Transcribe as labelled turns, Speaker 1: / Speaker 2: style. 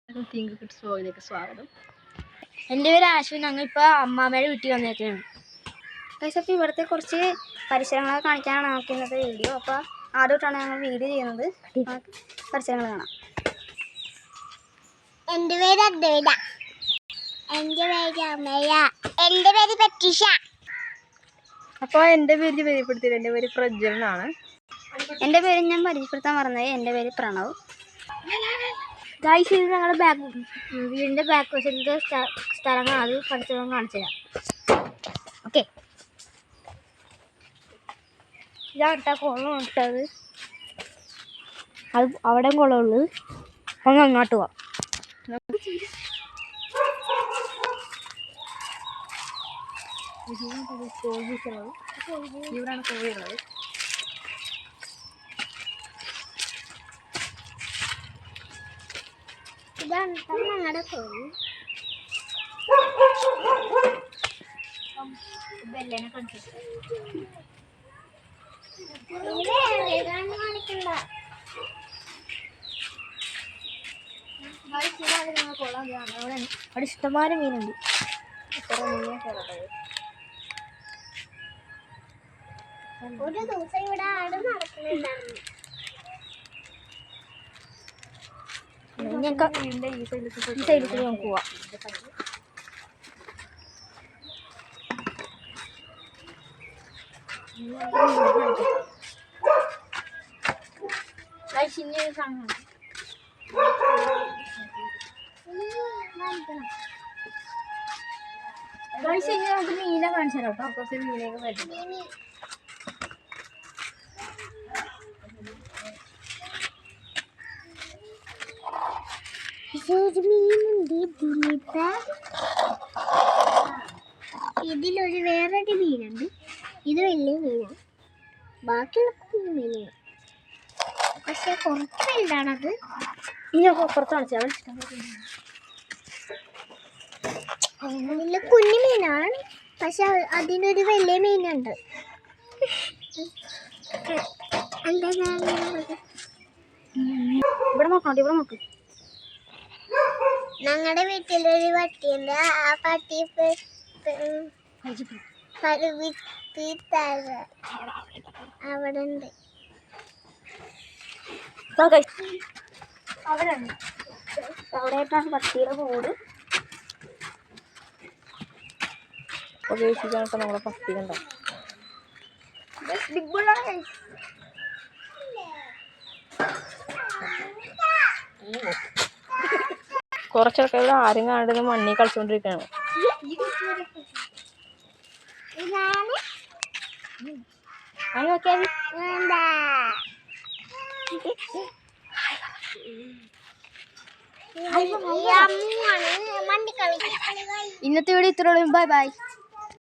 Speaker 1: Think kids വ്ലോഗിലേക്ക് സ്വാഗതം.
Speaker 2: എൻ്റെ പേര് ആശു. ഞങ്ങളിപ്പോൾ അമ്മാമ്മയുടെ വീട്ടിൽ വന്നേക്കാണ്. അപ്പോൾ ഇവിടുത്തെ കുറച്ച് പരിസരങ്ങളൊക്കെ കാണിക്കാനാണ് നമുക്ക് ഇന്നത്തെ വീഡിയോ. അപ്പോൾ ആദ്യമായിട്ടാണ് ഞങ്ങൾ വീഡിയോ ചെയ്യുന്നത്. പരിസരങ്ങൾ കാണാം.
Speaker 3: എൻ്റെ പേര് അദ്വൈത. എൻ്റെ പേര് അമയ. എൻ്റെ പേര് പറ്റിഷ.
Speaker 1: അപ്പോൾ എൻ്റെ പേര് പരിചയപ്പെടുത്തിയത് എൻ്റെ പേര് പ്രജ്വൽ എന്നാണ്.
Speaker 2: എൻ്റെ പേര് ഞാൻ പരിചയപ്പെടുത്താൻ പറഞ്ഞത് എൻ്റെ പേര് പ്രണവ്. ഗൈസ്, ഇത് ഞങ്ങളുടെ വീടിൻ്റെ ബാക്ക് വശത്തെ സ്ഥലങ്ങളാണ്. അത് പരിസരം കാണിച്ചു തരാം. ഓക്കെ, ഇതാണ് ഇട്ട കുളം ഇട്ടത്. അത് അവിടെ കുളമുള്ളത്. അങ്ങ് അങ്ങോട്ട് പോവാം.
Speaker 1: ഇവിടെയാണ് കോഴിയുള്ളത്.
Speaker 3: ഇതാണ് ഞങ്ങളുടെ കോഴി.
Speaker 2: ബെല്ലിനെ കാണിച്ചു.
Speaker 3: കാണിക്കണ്ട.
Speaker 2: അവിടെ ഇഷ്ടംമാരെ മീനുണ്ട്.
Speaker 3: ഒരു ദിവസം ഇവിടെ ആട് നടക്കുന്നുണ്ടായിരുന്നു.
Speaker 1: ഈ
Speaker 2: സൈഡിൽ കൂടി നമുക്ക് പോവാം. നമുക്ക് മീനെ കാണിച്ചു തരാം കേട്ടോ.
Speaker 1: കുറച്ച് മീനൊക്കെ വരുന്നത്.
Speaker 3: ഇതിലൊരു വേറൊരു മീനുണ്ട്. ഇത് വലിയ മീനാണ്. ബാക്കിയുള്ള കുഞ്ഞു മീനാണ്. പക്ഷെ കുറച്ച് വലുതാണത്.
Speaker 2: ഇനി പുറത്ത് കാണിച്ചാൽ
Speaker 3: വലിയ കുഞ്ഞു മീനാണ്. പക്ഷെ അതിനൊരു വലിയ മീനുണ്ട്. എന്താ
Speaker 2: ഇവിടെ നോക്കണോ? ഇവിടെ നോക്ക്.
Speaker 3: ഞങ്ങളുടെ വീട്ടിലൊരു പട്ടിയുണ്ട്. ആ പട്ടി അവിടെ ഉണ്ട്.
Speaker 2: അവിടെയായിട്ടാണ് പട്ടിയുടെ കൂട്.
Speaker 1: ഉപയോഗിച്ചിട്ടാണ് നമ്മളെ പട്ടി കണ്ടോ.
Speaker 2: ബിഗ് ബുള്ളാണ്.
Speaker 1: കുറച്ചൊക്കെ ഇവിടെ ആരും കാണുന്നത് മണ്ണിൽ കളിച്ചുകൊണ്ടിരിക്കുകയാണ്.
Speaker 3: മണ്ണി കളി.
Speaker 2: ഇന്നത്തെ വീഡിയോ ഇത്രയുള്ളൂ. Bye by.